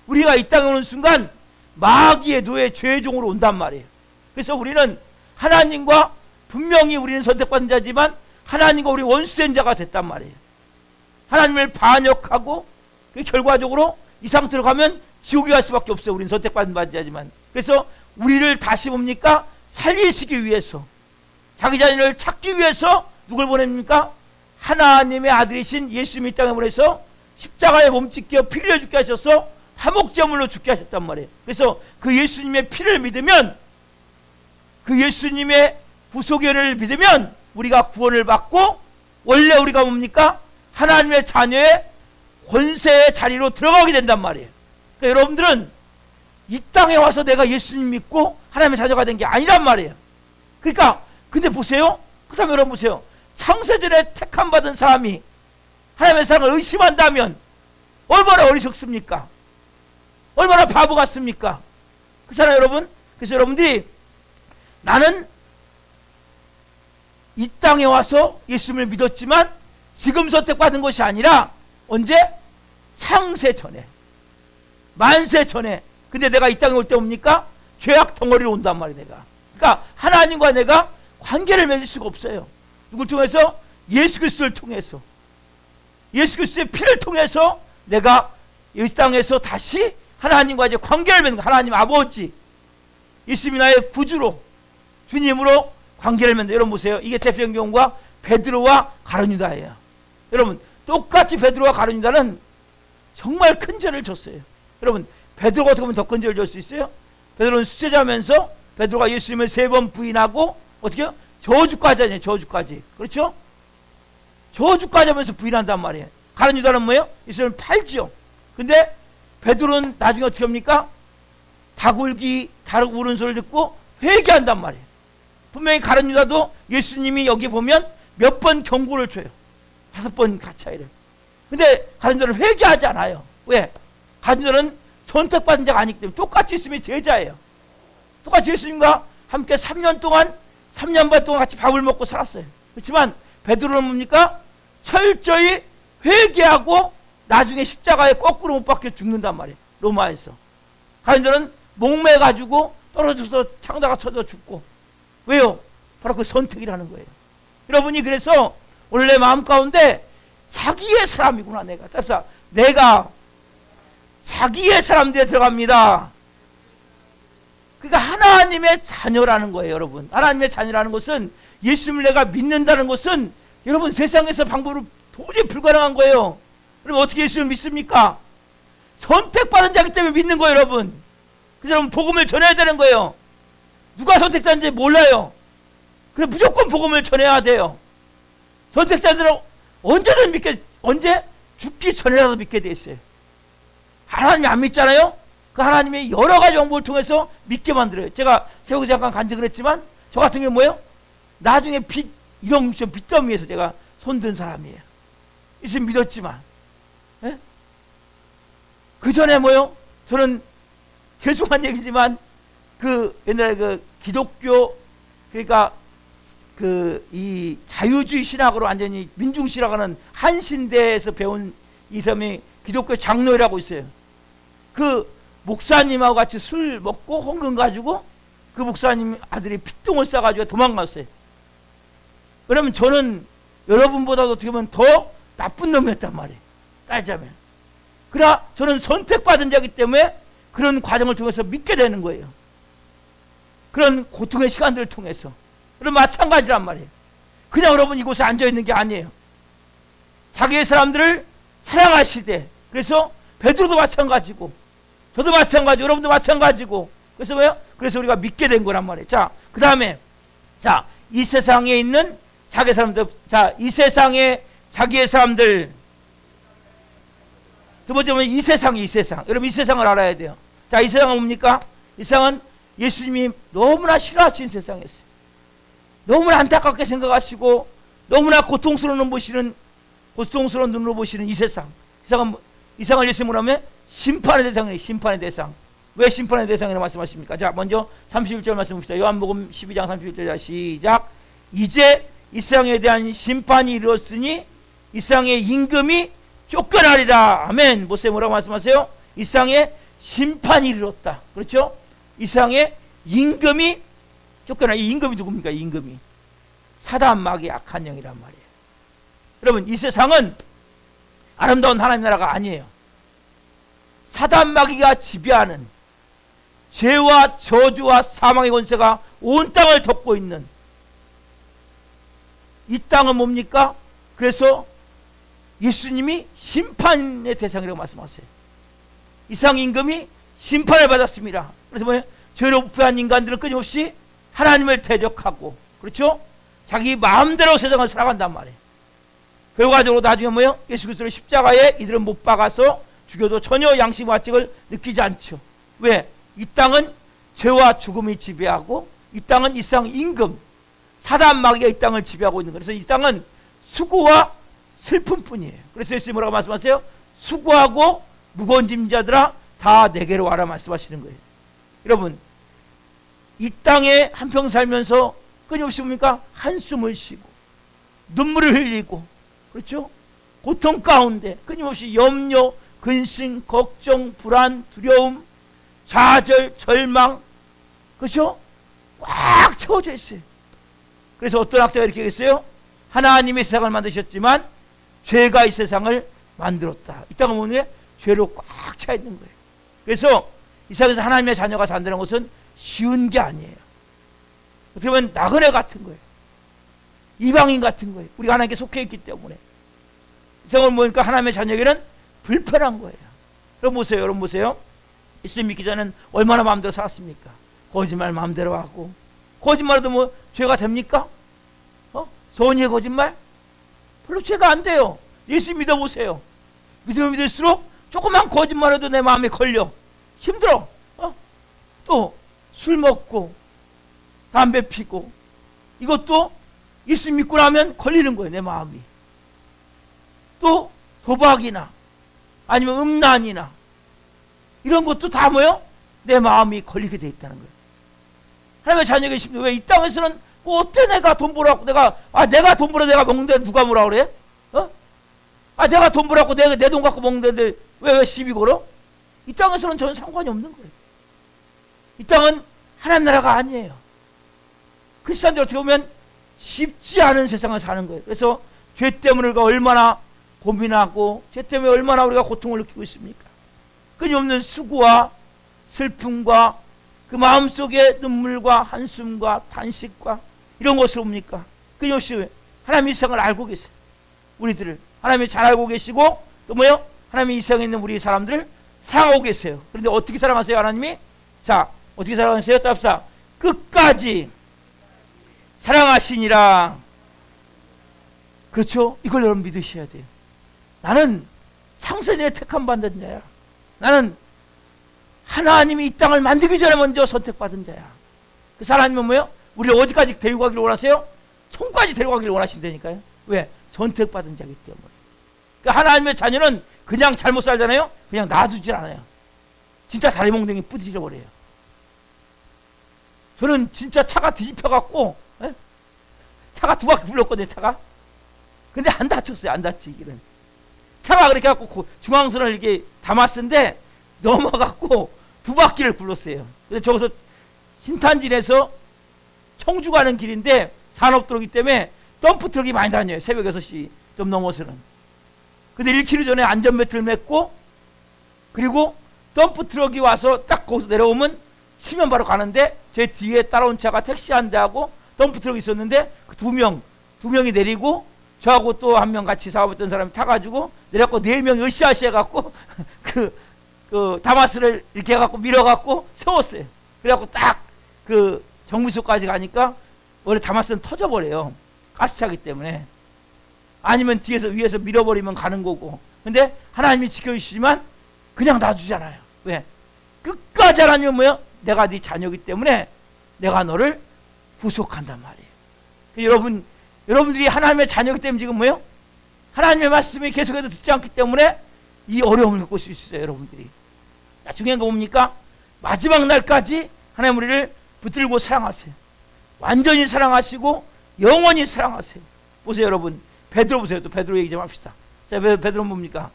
우리가 이 땅에 오는 순간 마귀의 노예 죄종으로 온단 말이에요. 그래서 우리는 하나님과 분명히 우리는 선택받은 자지만 하나님과 우리 원수된 자가 됐단 말이에요. 하나님을 반역하고 결과적으로 이 상태로 가면 지옥에 갈 수밖에 없어요. 우리는 선택받은 자지만. 그래서 우리를 다시 뭡니까? 살리시기 위해서, 자기 자신을 찾기 위해서 누굴 보냅니까? 하나님의 아들이신 예수님이 이 땅에 보내서 십자가에 몸짓겨 피를 흘려 죽게 하셔서 화목제물로 죽게 하셨단 말이에요. 그래서 그 예수님의 피를 믿으면, 그 예수님의 구속의 은혜를 믿으면 우리가 구원을 받고 원래 우리가 뭡니까? 하나님의 자녀의 권세의 자리로 들어가게 된단 말이에요. 그러니까 여러분들은 이 땅에 와서 내가 예수님 믿고 하나님의 자녀가 된 게 아니란 말이에요. 그러니까 근데 보세요. 그 다음에 여러분 보세요. 창세전에 택함 받은 사람이 하나님의 사랑을 의심한다면 얼마나 어리석습니까? 얼마나 바보 같습니까? 그렇잖아요 여러분. 그래서 여러분들이 나는 이 땅에 와서 예수님을 믿었지만 지금 선택받은 것이 아니라 언제? 창세 전에, 만세 전에. 근데 내가 이 땅에 올 때 뭡니까? 죄악 덩어리로 온단 말이에요. 내가. 그러니까 하나님과 내가 관계를 맺을 수가 없어요. 누굴 통해서? 예수 그리스도를 통해서. 예수 그리스도의 피를 통해서 내가 이 땅에서 다시 하나님과 이제 관계를 맺는 거예요. 하나님 아버지, 예수님이 나의 구주로, 주님으로 관계를 맺는. 여러분 보세요. 이게 대표적인 경우가 베드로와 가룟유다예요. 여러분 똑같이 베드로와 가룟유다는 정말 큰 죄를 졌어요. 여러분 베드로가 어떻게 보면 더 큰 죄를 질 수 있어요? 베드로는 수제자면서 베드로가 예수님을 3번 부인하고 어떻게 해요? 저주까지 하잖아요. 저주까지. 그렇죠? 저주까지 하면서 부인한단 말이에요. 가룟유다는 뭐예요? 예수님을 팔지요. 근데 베드로는 나중에 어떻게 합니까? 닭 우는 소리를 듣고 회개한단 말이에요. 분명히 가룟유다도 예수님이 여기 보면 몇 번 경고를 줘요. 5번 가차이를. 근데 가룟유다는 회개하지 않아요. 왜? 가룟유다는 선택받은 자가 아니기 때문에 똑같이 예수님의 제자예요. 똑같이 예수님과 함께 3년 반 동안 같이 밥을 먹고 살았어요. 그렇지만 베드로는 뭡니까? 철저히 회개하고 나중에 십자가에 거꾸로 못 박혀 죽는단 말이에요. 로마에서. 가룟유다는 목매가지고 떨어져서 창다가 쳐져 죽고. 왜요? 바로 그 선택이라는 거예요. 여러분이 그래서 오늘 내 마음 가운데 자기의 사람이구나 내가. 따라서 내가 자기의 사람들에 들어갑니다. 그러니까 하나님의 자녀라는 거예요. 여러분 하나님의 자녀라는 것은 예수님을 내가 믿는다는 것은 여러분 세상에서 방법으로 도저히 불가능한 거예요. 여러분 어떻게 예수님을 믿습니까? 선택받은 자이기 때문에 믿는 거예요. 여러분 그래서 여러분 복음을 전해야 되는 거예요. 누가 선택자인지 몰라요. 그래 무조건 복음을 전해야 돼요. 선택자들은 언제든 언제? 죽기 전에라도 믿게 돼 있어요. 하나님이 안 믿잖아요. 그 하나님의 여러 가지 정보를 통해서 믿게 만들어요. 제가 세우기 잠깐 간증을 했지만 저 같은 경우 뭐예요? 나중에 이런 빚더미에서 제가 손든 사람이에요. 예수님 믿었지만 예? 그 전에 뭐요? 저는 죄송한 얘기지만 그 옛날에 그 기독교 그러니까 그 이 자유주의 신학으로 완전히 민중신학하는 한신대에서 배운 이 사람이 기독교 장로라고 있어요. 그 목사님하고 같이 술 먹고 헌금 가지고 그 목사님 아들이 핏똥을 싸가지고 도망갔어요. 그러면 저는 여러분보다도 어떻게 보면 더 나쁜 놈이었단 말이에요. 따지자면. 그러나 저는 선택받은 자이기 때문에 그런 과정을 통해서 믿게 되는 거예요. 그런 고통의 시간들을 통해서. 그럼 마찬가지란 말이에요. 그냥 여러분 이곳에 앉아있는 게 아니에요. 자기의 사람들을 사랑하시되. 그래서 베드로도 마찬가지고 저도 마찬가지고 여러분도 마찬가지고. 그래서 뭐예요? 그래서 우리가 믿게 된 거란 말이에요. 자, 그 다음에 자, 이 세상에 있는 자기의 사람들. 자, 이 세상에 자기의 사람들. 두 번째 보면 이 세상. 여러분 이 세상을 알아야 돼요. 자, 이 세상은 뭡니까? 이 세상은 예수님이 너무나 싫어하시는 세상이었어요. 너무나 안타깝게 생각하시고 너무나 고통스러운 눈으로 보시는 이 세상. 이 세상을 예수님으로 하면 심판의 대상이에요. 심판의 대상. 왜 심판의 대상이라고 말씀하십니까? 자, 먼저 31절 말씀 봅시다. 요한복음 12장 31절 시작. 이제 이 세상에 대한 심판이 이르렀으니 이 세상의 임금이 쫓겨나리라. 아멘. 모세 뭐라고 말씀하세요? 이 세상에 심판이 이르렀다. 그렇죠? 이 세상에 임금이 쫓겨나. 이 임금이 누굽니까? 이 임금이 사단 마귀의 악한 영이란 말이에요. 여러분 이 세상은 아름다운 하나님 나라가 아니에요. 사단 마귀가 지배하는 죄와 저주와 사망의 권세가 온 땅을 덮고 있는 이 땅은 뭡니까? 그래서 예수님이 심판의 대상이라고 말씀하세요. 이상 임금이 심판을 받았습니다. 그래서 뭐예요? 죄로 부패한 인간들은 끊임없이 하나님을 대적하고, 그렇죠? 자기 마음대로 세상을 살아간단 말이에요. 결과적으로 나중에 뭐예요? 예수 그리스도를 십자가에 이들은 못 박아서 죽여도 전혀 양심의 가책을 느끼지 않죠. 왜? 이 땅은 죄와 죽음이 지배하고, 이 땅은 이 세상 임금 사단 마귀가 이 땅을 지배하고 있는 거예요. 그래서 이 땅은 수고와 슬픔뿐이에요. 그래서 예수님 뭐라고 말씀하세요? 수고하고 무거운 짐 자들아 다 내게로 와라 말씀하시는 거예요. 여러분, 이 땅에 한평 살면서 끊임없이 뭡니까? 한숨을 쉬고 눈물을 흘리고, 그렇죠? 고통 가운데 끊임없이 염려, 근심, 걱정, 불안, 두려움, 좌절, 절망, 그렇죠? 꽉 채워져 있어요. 그래서 어떤 학자가 이렇게 얘기했어요. 하나님이 세상을 만드셨지만 죄가 이 세상을 만들었다. 이 땅은 뭐냐? 죄로 꽉 차 있는 거예요. 그래서 이 세상에서 하나님의 자녀가 산다는 것은 쉬운 게 아니에요. 어떻게 보면 나그네 같은 거예요. 이방인 같은 거예요. 우리가 하나님께 속해 있기 때문에. 이 세상을 보니까 하나님의 자녀에게는 불편한 거예요. 여러분 보세요. 여러분 보세요. 예수님 믿기 전에는 얼마나 마음대로 살았습니까? 거짓말 마음대로 하고, 거짓말도 뭐 죄가 됩니까? 선의의 거짓말? 별로 죄가 안 돼요. 예수 믿어보세요. 믿으면 믿을수록 조그만 거짓말해도 내 마음에 걸려. 힘들어. 또 술 먹고 담배 피고, 이것도 예수 믿고 나면 걸리는 거예요. 내 마음이. 또 도박이나 아니면 음란이나 이런 것도 다 뭐요? 내 마음이 걸리게 돼 있다는 거예요. 하나님의 자녀 계십니다. 왜 이 땅에서는 어때 내가 돈 벌어갖고 내가 돈 벌어 내가 먹는데 누가 뭐라 그래? 내가 돈 벌어갖고 내 돈 갖고 먹는데 왜 시비 걸어? 이 땅에서는 저는 상관이 없는 거예요. 이 땅은 하나님 나라가 아니에요. 크리스찬들 어떻게 보면 쉽지 않은 세상을 사는 거예요. 그래서 죄 때문에 우리가 얼마나 고민하고, 죄 때문에 얼마나 우리가 고통을 느끼고 있습니까? 끊임없는 수고와 슬픔과 그 마음속에 눈물과 한숨과 탄식과 이런 것을 옵니까? 끊임없이 하나님이 이 세상을 알고 계세요. 우리들을 하나님이 잘 알고 계시고, 또 뭐요? 하나님이 이 세상에 있는 우리 사람들을 사랑하고 계세요. 그런데 어떻게 사랑하세요? 하나님이? 자, 어떻게 사랑하세요? 따라합시다. 끝까지 사랑하시니라. 그렇죠? 이걸 여러분 믿으셔야 돼요. 나는 상선의 택함 받은 자야. 나는 하나님이 이 땅을 만들기 전에 먼저 선택받은 자야. 그 하나님은 뭐예요? 우리를 어디까지 데리고 가기를 원하세요? 천국까지 데리고 가기를 원하신다니까요. 왜? 선택받은 자이기 때문에. 그러니까 하나님의 자녀는 그냥 잘못 살잖아요. 그냥 놔두질 않아요. 진짜 다리 몽둥이 부딪혀 버려요. 저는 진짜 차가 뒤집혀갖고, 차가 두 바퀴 굴렀거든요. 차가. 근데 안 다쳤어요. 안 다치기는. 차가 그렇게 갖고 중앙선을 이렇게 담았는데 넘어갖고 두 바퀴를 굴렀어요. 근데 저기서 신탄진에서 청주 가는 길인데 산업도로기 때문에 덤프트럭이 많이 다녀요. 새벽 6시 좀 넘어서는. 근데 1km 전에 안전벨트를 맸고, 그리고 덤프트럭이 와서 딱 거기서 내려오면 치면 바로 가는데, 제 뒤에 따라온 차가 택시 한 대하고 덤프트럭이 있었는데 그 두 명이 내리고, 저하고 또 한 명 같이 사업했던 사람이 타가지고 내렸고, 4명이 으쌰으쌰 해갖고 그 다마스를 이렇게 해갖고 밀어갖고 세웠어요. 그래갖고 딱 그 정비소까지 가니까 원래 다마스는 터져버려요. 가스차기 때문에. 아니면 뒤에서 위에서 밀어버리면 가는 거고. 근데 하나님이 지켜주시지만 그냥 놔주잖아요. 왜? 끝까지 하나님은 뭐야? 내가 네 자녀이기 때문에 내가 너를 구속한단 말이에요. 여러분들이 하나님의 자녀이기 때문에 지금 뭐예요? 하나님의 말씀이 계속해서 듣지 않기 때문에 이 어려움을 겪을 수 있어요. 여러분들이. 중요한 거 뭡니까? 마지막 날까지 하나님 우리를 붙들고 사랑하세요. 완전히 사랑하시고 영원히 사랑하세요. 보세요 여러분. 베드로 보세요. 또 베드로 얘기 좀 합시다. 자, 베드로는 뭡니까?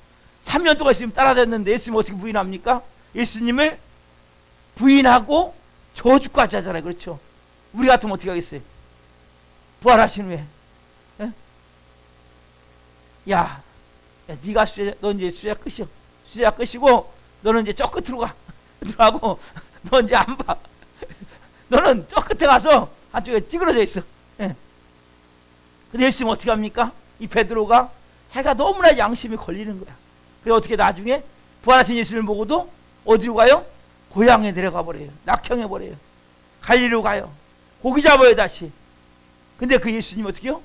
3년 동안 예수님 따라다녔는데 예수님 어떻게 부인합니까? 예수님을 부인하고 저주까지 하잖아요. 그렇죠? 우리 같으면 어떻게 하겠어요? 부활하신 후에 야, 네가 너 이제 수자 끝이요. 수자 끝이고 너는 이제 저 끝으로 가. 들어가고 너 이제 안 봐. 너는 저 끝에 가서 한쪽에 찌그러져 있어. 예. 근데 예수님 어떻게 합니까? 이 베드로가 자기가 너무나 양심이 걸리는 거야. 그래서 어떻게 나중에 부활하신 예수님을 보고도 어디로 가요? 고향에 내려가 버려요. 낙형해 버려요. 갈리로 가요. 고기 잡아요 다시. 근데 그 예수님 어떻게 해요?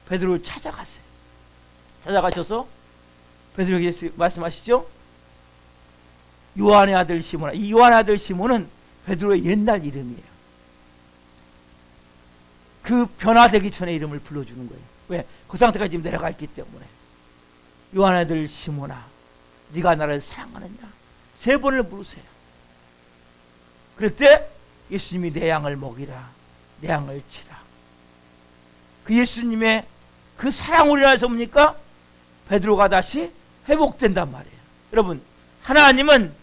베드로를 찾아가세요. 찾아가셔서 베드로에게 말씀하시죠. 요한의 아들 시몬아. 이 요한의 아들 시몬은 베드로의 옛날 이름이에요. 그 변화되기 전에 이름을 불러주는 거예요. 왜? 그 상태가 지금 내려가 있기 때문에. 요한의 아들 시몬아, 네가 나를 사랑하느냐? 3번을 부르세요. 그럴 때 예수님이 내 양을 먹이라, 내 양을 치라. 그 예수님의 그 사랑으로 인해서 뭡니까? 베드로가 다시 회복된단 말이에요. 여러분, 하나님은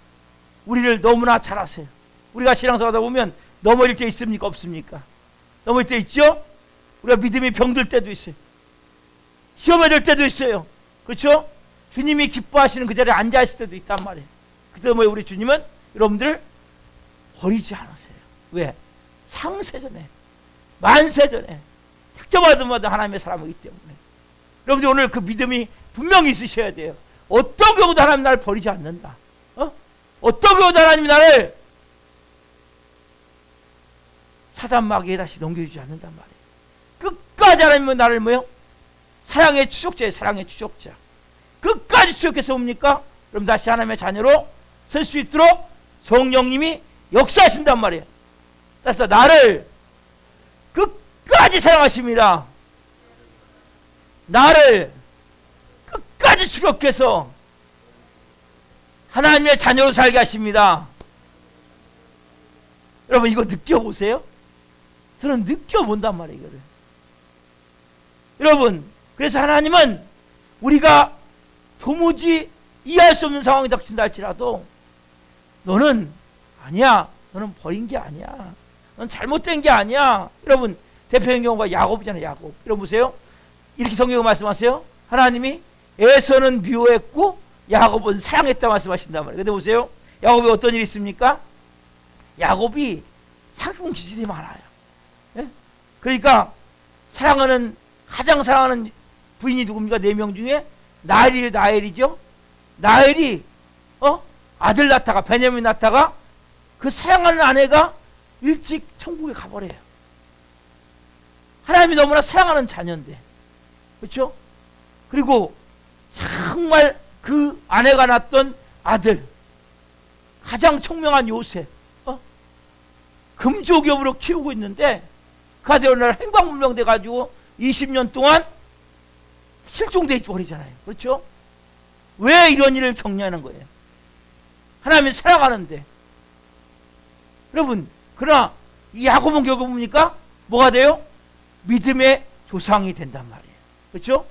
우리를 너무나 잘 아세요. 우리가 신앙생활 하다 보면 넘어질 때 있습니까? 없습니까? 넘어질 때 있죠? 우리가 믿음이 병들 때도 있어요. 시험에 들 때도 있어요. 그렇죠? 주님이 기뻐하시는 그 자리에 앉아있을 때도 있단 말이에요. 그때 뭐 우리 주님은 여러분들을 버리지 않으세요. 왜? 창세전에, 만세전에 택정받은 하나님의 사람이기 때문에. 여러분들 오늘 그 믿음이 분명히 있으셔야 돼요. 어떤 경우도 하나님 나를 버리지 않는다. 어떤 경우도 하나님이 나를 사단 마귀에 다시 넘겨주지 않는단 말이에요. 끝까지 하나님은 나를 뭐요? 사랑의 추적자예요. 사랑의 추적자. 끝까지 추적해서 뭡니까? 그럼 다시 하나님의 자녀로 설 수 있도록 성령님이 역사하신단 말이에요. 따라서 나를 끝까지 사랑하십니다. 나를 끝까지 추격해서 하나님의 자녀로 살게 하십니다. 여러분 이거 느껴보세요. 저는 느껴본단 말이에요. 이거를. 여러분, 그래서 하나님은 우리가 도무지 이해할 수 없는 상황이 닥친다 할지라도 너는 아니야, 너는 버린 게 아니야, 넌 잘못된 게 아니야. 여러분, 대표적인 경우가 야곱이잖아요. 야곱. 여러분 보세요. 이렇게 성경에 말씀하세요. 하나님이 에서는 미워했고 야곱은 사랑했다 말씀하신단 말이에요. 근데 보세요. 야곱이 어떤 일이 있습니까? 야곱이 사기꾼 기질이 많아요. 예? 그러니까 가장 사랑하는 부인이 누굽니까? 4명 중에 나엘이죠. 나엘이 아들 낳다가, 베냐민 낳다가 그 사랑하는 아내가 일찍 천국에 가버려요. 하나님이 너무나 사랑하는 자녀인데, 그렇죠? 그리고 정말 그 아내가 낳았던 아들, 가장 총명한 요셉, 금조기업으로 키우고 있는데 그 아들이 어느 날 행방불명돼 가지고 20년 동안 실종돼 버리잖아요. 그렇죠? 왜 이런 일을 격려하는 거예요? 하나님이 사랑하는데. 여러분, 그러나 이 야곱은 결국 뭡니까? 뭐가 돼요? 믿음의 조상이 된단 말이에요. 그렇죠?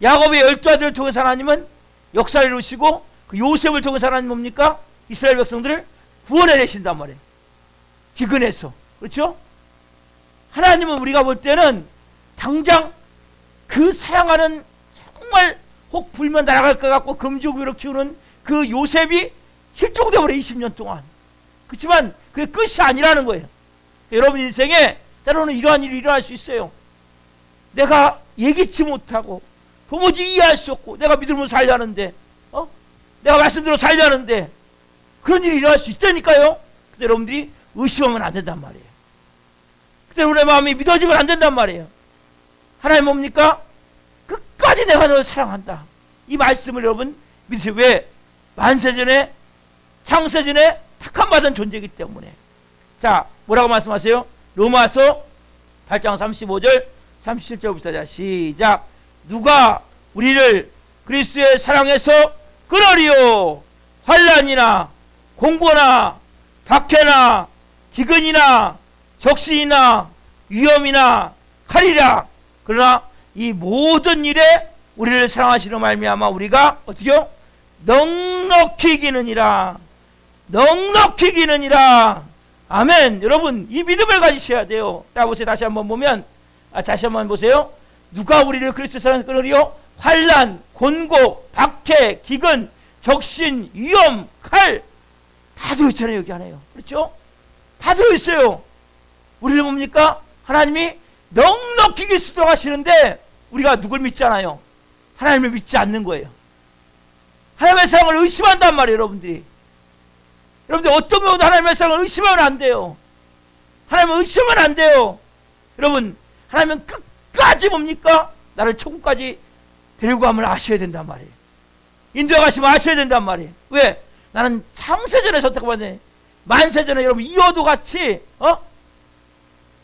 야곱의 12아들을 통해서 하나님은 역사를 이루시고 그 요셉을 통해서 하나님 뭡니까? 이스라엘 백성들을 구원해내신단 말이에요. 기근에서. 그렇죠? 하나님은 우리가 볼 때는 당장 그 사랑하는, 정말 혹 불면 날아갈 것 같고 금조기로 키우는 그 요셉이 실종돼 버려 20년 동안. 그렇지만 그게 끝이 아니라는 거예요. 여러분 인생에 때로는 이러한 일이 일어날 수 있어요. 내가 예기치 못하고 도무지 이해할 수 없고 내가 믿음으로 살려는데, 내가 말씀대로 살려는데 그런 일이 일어날 수 있다니까요. 근데 여러분들이 의심하면 안 된단 말이에요. 그때 우리의 마음이 믿어지면 안 된단 말이에요. 하나님 뭡니까? 끝까지 내가 너를 사랑한다. 이 말씀을 여러분 믿으세요. 왜? 만세전에, 창세전에 택함받은 존재이기 때문에. 자, 뭐라고 말씀하세요? 로마서 8장 35절 37절부터 시작. 누가 우리를 그리스도의 사랑에서 끊으리요? 환난이나 공고나 박해나 기근이나 적신이나 위험이나 칼이라. 그러나 이 모든 일에 우리를 사랑하시는 말미암아 우리가 어떻게요? 넉넉히 이기느니라. 넉넉히 이기느니라. 아멘. 여러분 이 믿음을 가지셔야 돼요. 자 보세요. 다시 한번 보면, 다시 한번 보세요. 누가 우리를 그리스도 사랑에서 끊으리요? 환난, 곤고, 박해, 기근, 적신, 위험, 칼, 다 들어있잖아요. 여기 안에요. 그렇죠? 다 들어있어요. 우리를 뭡니까? 하나님이 넉넉히 이길 수 있도록 하시는데 우리가 누굴 믿잖아요. 하나님을 믿지 않는 거예요. 하나님의 사랑을 의심한단 말이에요. 여러분들이. 여러분들 어떤 경우도 하나님의 사랑을 의심하면 안 돼요. 하나님을 의심하면 안 돼요. 여러분, 하나님은 끝까지 뭡니까? 나를 천국까지 데리고 가면 아셔야 된단 말이에요. 인도에 가시면 아셔야 된단 말이에요. 왜? 나는 창세전에 선택받네. 만세전에 여러분 이어도 같이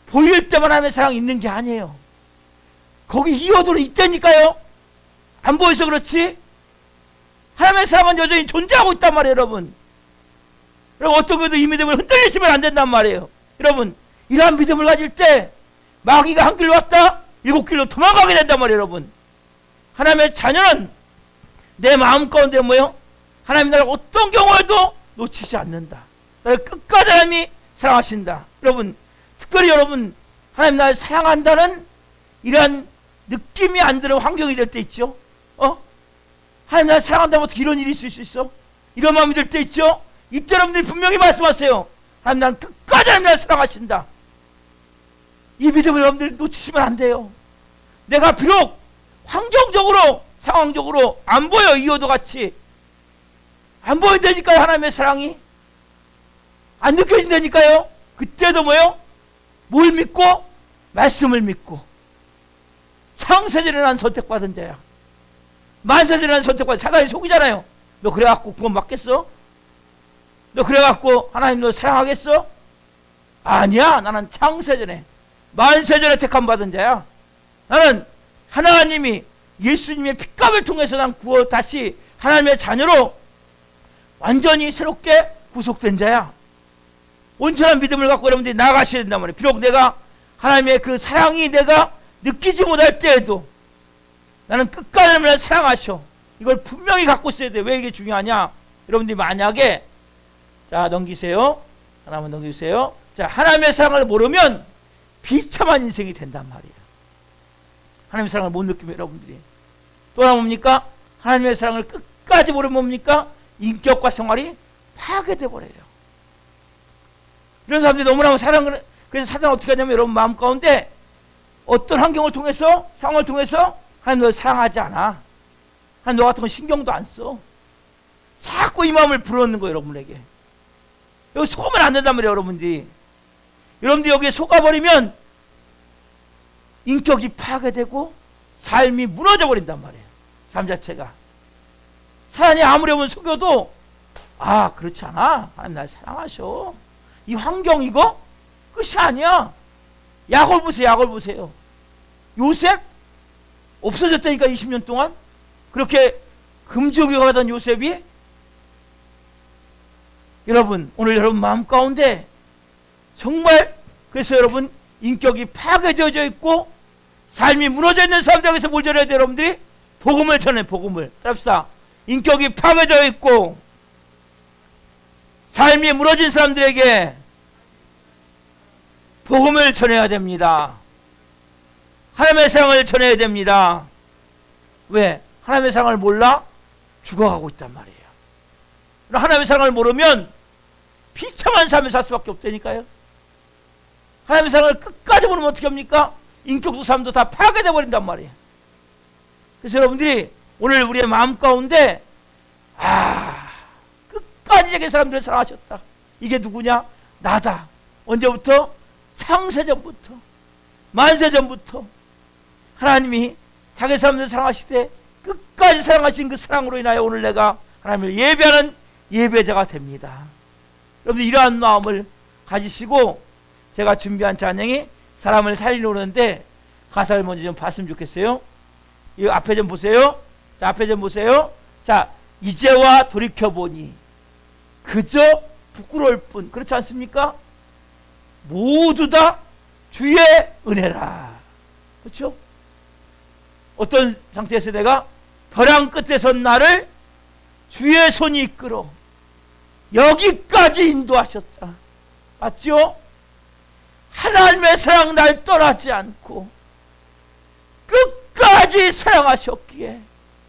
보일 때만 하나님의 사랑이 있는 게 아니에요. 거기 이어도는 있다니까요. 안 보여서 그렇지 하나님의 사랑은 여전히 존재하고 있단 말이에요. 여러분 어떤 것도 이 믿음을 흔들리시면 안 된단 말이에요. 여러분 이러한 믿음을 가질 때 마귀가 한 길로 왔다 7길로 도망가게 된단 말이에요. 여러분 하나님의 자녀는 내 마음 가운데 뭐요? 하나님이 나를 어떤 경우에도 놓치지 않는다. 나를 끝까지 하나님이 사랑하신다. 여러분 특별히 여러분 하나님 나를 사랑한다는 이러한 느낌이 안 드는 환경이 될 때 있죠. 하나님 나를 사랑한다면 어떻게 이런 일이 있을 수 있어? 이런 마음이 들 때 있죠. 이때 여러분들이 분명히 말씀하세요. 하나님 나는 끝까지 하나님 나를 사랑하신다. 이 믿음을 여러분들이 놓치시면 안 돼요. 내가 비록 환경적으로 상황적으로 안 보여 이어도 같이 안 보인다니까요. 하나님의 사랑이 안 느껴진다니까요. 그때도 뭐요? 뭘 믿고? 말씀을 믿고. 창세전에 난 선택받은 자야. 만세전에 난 선택받은 사단이 속이잖아요. 너 그래갖고 구원 받겠어? 너 그래갖고 하나님 너 사랑하겠어? 아니야. 나는 창세전에 만세전에 택함 받은 자야. 나는 하나님이 예수님의 핏값을 통해서 난 구워 다시 하나님의 자녀로 완전히 새롭게 구속된 자야. 온전한 믿음을 갖고 여러분들이 나아가셔야 된단 말이에요. 비록 내가 하나님의 그 사랑이 내가 느끼지 못할 때에도 나는 끝까지 하나님을 사랑하셔. 이걸 분명히 갖고 있어야 돼. 왜 이게 중요하냐? 여러분들이 만약에 자 넘기세요. 하나만 넘기세요. 자 하나님의 사랑을 모르면 비참한 인생이 된단 말이에요. 하나님의 사랑을 못 느끼면 여러분들이 또 하나 뭡니까? 하나님의 사랑을 끝까지 모르면 뭡니까? 인격과 생활이 파괴돼 버려요. 이런 사람들이 너무나 사랑을 그래서 사단은 어떻게 하냐면 여러분 마음 가운데 어떤 환경을 통해서 상황을 통해서 하나님 너를 사랑하지 않아. 하나님 너 같은 건 신경도 안 써. 자꾸 이 마음을 불어넣는 거예요. 여러분에게. 여기 속으면 안 된단 말이에요. 여러분들이 여기에 속아버리면 인격이 파괴되고 삶이 무너져 버린단 말이에요. 삶 자체가. 사단이 아무리 보면 속여도 그렇지 않아. 하나님 날 사랑하셔. 이 환경 이거 끝이 아니야. 약을 보세요. 요셉 없어졌다니까 20년 동안. 그렇게 금지옥에 가던 요셉이 여러분 오늘 여러분 마음 가운데 정말 그래서 여러분 인격이 파괴되어져 있고 삶이 무너져 있는 사람들에게서 뭘 전해야 돼요? 여러분들이 복음을 전해. 복음을 따릅시다. 인격이 파괴되어 있고 삶이 무너진 사람들에게 복음을 전해야 됩니다. 하나님의 사랑을 전해야 됩니다. 왜? 하나님의 사랑을 몰라 죽어가고 있단 말이에요. 하나님의 사랑을 모르면 비참한 삶을 살 수밖에 없다니까요. 하나님의 사랑을 끝까지 모르면 어떻게 합니까? 인격도 삶도 다 파괴돼 버린단 말이에요. 그래서 여러분들이 오늘 우리의 마음 가운데 끝까지 자기 사람들을 사랑하셨다. 이게 누구냐? 나다. 언제부터? 창세전부터 만세전부터 하나님이 자기 사람들을 사랑하시되 끝까지 사랑하신 그 사랑으로 인하여 오늘 내가 하나님을 예배하는 예배자가 됩니다. 여러분들 이러한 마음을 가지시고 제가 준비한 찬양이 사람을 살리려는데 가사를 먼저 좀 봤으면 좋겠어요. 이 앞에 좀 보세요. 자, 앞에 좀 보세요. 자, 이제와 돌이켜보니 그저 부끄러울 뿐. 그렇지 않습니까? 모두 다 주의 은혜라. 그렇죠? 어떤 상태에서 내가 벼랑 끝에 선 나를 주의 손이 이끌어 여기까지 인도하셨다. 맞죠? 하나님의 사랑 날 떠나지 않고 끝까지 사랑하셨기에,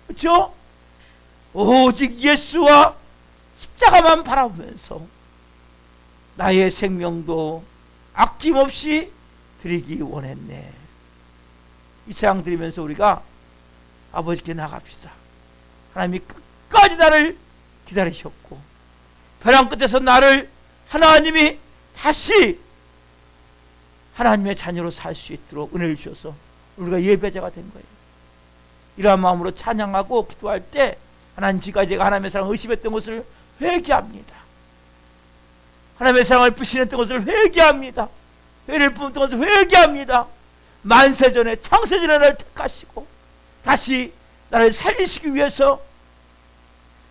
그렇죠? 오직 예수와 십자가만 바라보면서 나의 생명도 아낌없이 드리기 원했네. 이 찬양 드리면서 우리가 아버지께 나갑시다. 하나님이 끝까지 나를 기다리셨고 벼랑 끝에서 나를 하나님이 다시 하나님의 자녀로 살 수 있도록 은혜를 주셔서 우리가 예배자가 된 거예요. 이러한 마음으로 찬양하고 기도할 때 하나님, 지금까지 제가 하나님의 사랑을 의심했던 것을 회개합니다. 하나님의 사랑을 불신했던 것을 회개합니다. 회를 품었던 것을 회개합니다. 만세전에 창세전에 나를 택하시고 다시 나를 살리시기 위해서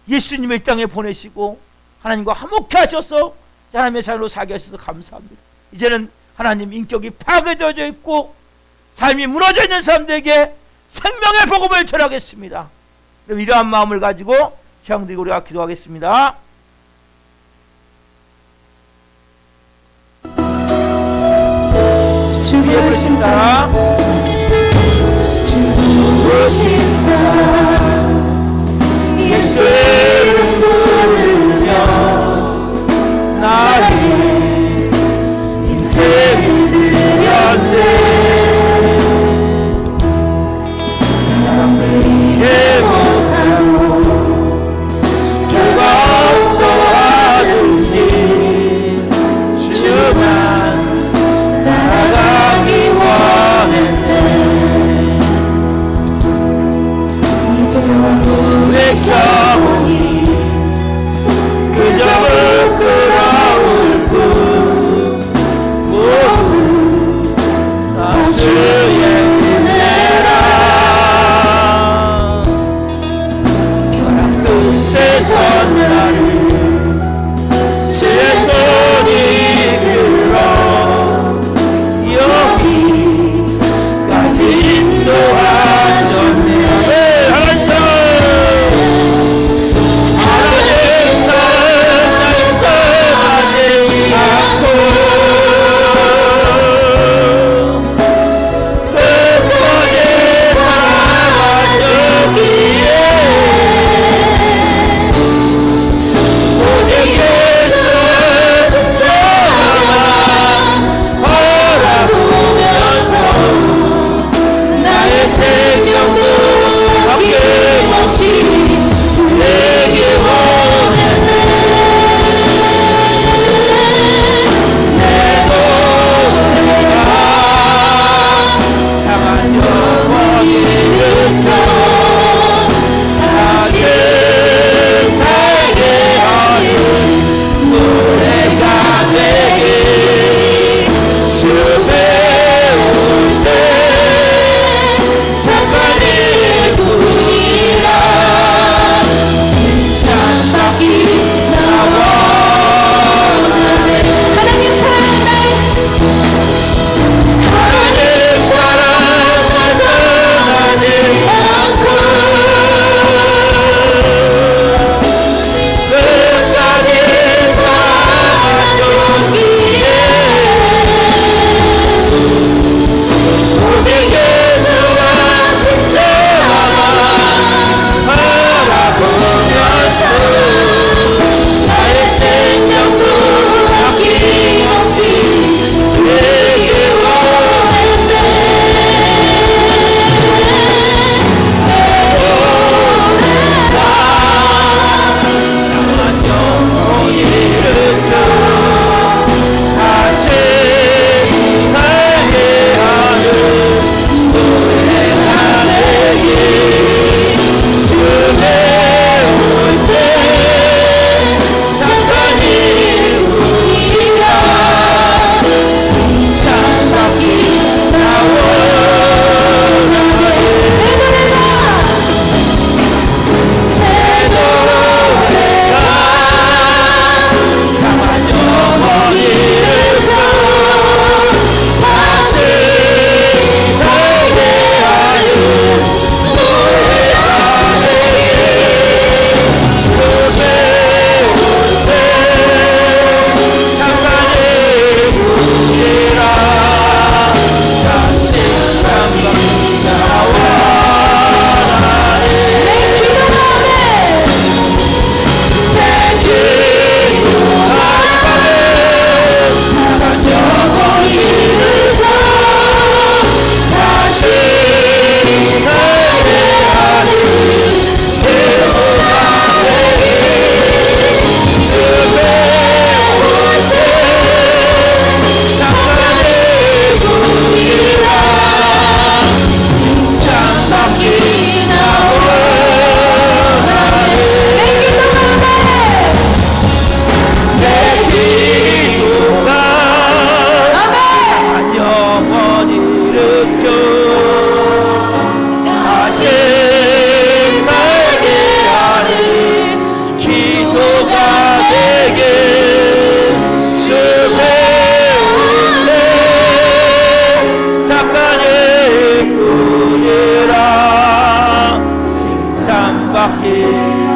예수님을 이 땅에 보내시고 하나님과 화목케 하셔서 하나님의 자녀로 살게 하셔서 감사합니다. 이제는 하나님 인격이 파괴되어져 있고 삶이 무너져 있는 사람들에게 생명의 복음을 전하겠습니다. 그럼 이러한 마음을 가지고 시향드리고 우리가 기도하겠습니다. 주여 부르신다. 부르신다. 예수 이름 부르며 나의 인생을 드렸네. 사람들이 해못하고 결과 어떠하든지 주만 따라가기 원했네. 이제와 고백하오니 그저 부끄러울 뿐 모두 다 주의 은혜라. 벼랑 끝에 선 나를 주의 손이 이끌어 여기까지 인도하셨네.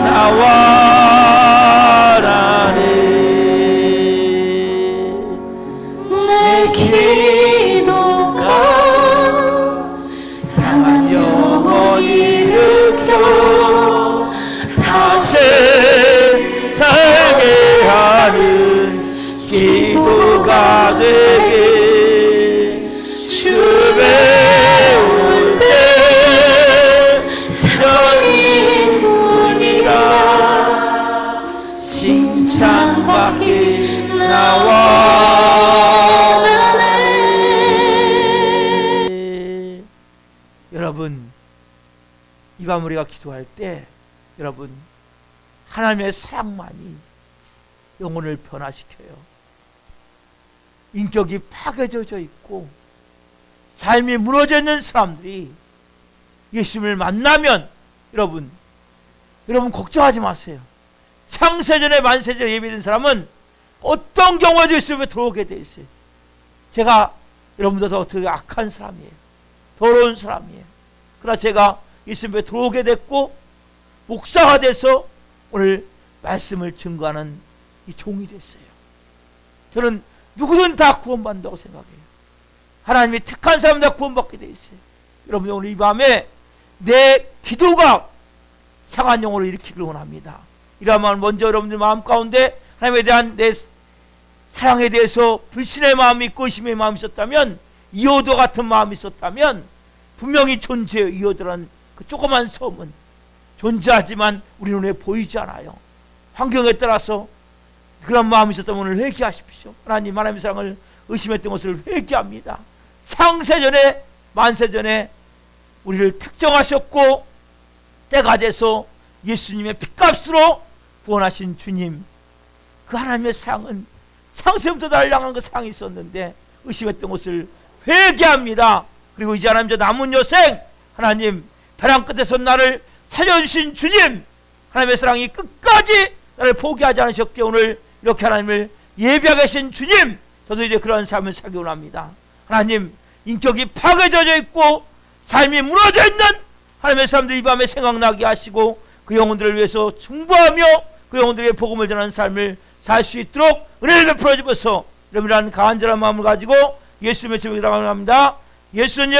나와라네. 내 기도가 상한 영혼 일으켜 다시 살게 하는 기도가 되게 주 배울 때 전인뿐이라 칭찬받기 나와라네. 여러분, 이 밤 우리가 기도할 때 여러분, 하나님의 사랑만이 영혼을 변화시켜요. 인격이 파괴되어져 있고 삶이 무너져 있는 사람들이 예수님을 만나면 여러분 걱정하지 마세요. 창세전에 만세전에 예비된 사람은 어떤 경우에도 예수님에 들어오게 돼 있어요. 제가 여러분들도 어떻게 악한 사람이에요. 더러운 사람이에요. 그러나 제가 예수님에 들어오게 됐고 목사가 돼서 오늘 말씀을 증거하는 이 종이 됐어요. 저는 누구든 다 구원받는다고 생각해요. 하나님이 택한 사람 다 구원받게 돼 있어요. 여러분, 오늘 이 밤에 내 기도가 상한 영혼을 일으키길 원합니다. 이러면 먼저 여러분들 마음 가운데 하나님에 대한 내 사랑에 대해서 불신의 마음이 있고 의심의 마음이 있었다면, 이호도 같은 마음이 있었다면 분명히 존재해요. 이호도라는 그 조그만 섬은 존재하지만 우리 눈에 보이지 않아요. 환경에 따라서 그런 마음이 있었다면 오늘 회개하십시오. 하나님의 사랑을 의심했던 것을 회개합니다. 창세전에 만세전에 우리를 택정하셨고 때가 돼서 예수님의 핏값으로 구원하신 주님, 그 하나님의 사랑은 창세부터 나를 향한 그 사랑이 있었는데 의심했던 것을 회개합니다. 그리고 이제 하나님, 저 남은 여생 하나님 벼랑 끝에서 나를 살려주신 주님, 하나님의 사랑이 끝까지 나를 포기하지 않으셨기에 오늘 이렇게 하나님을 예배하게 하신 주님, 저도 이제 그런 삶을 살기 원합니다. 하나님, 인격이 파괴되어 있고 삶이 무너져 있는 하나님의 사람들 이 밤에 생각나게 하시고 그 영혼들을 위해서 중보하며 그 영혼들에게 복음을 전하는 삶을 살 수 있도록 은혜를 베풀어 주셔서 여러분이라는 간절한 마음을 가지고 예수님의 제목으로 기도합니다. 예수님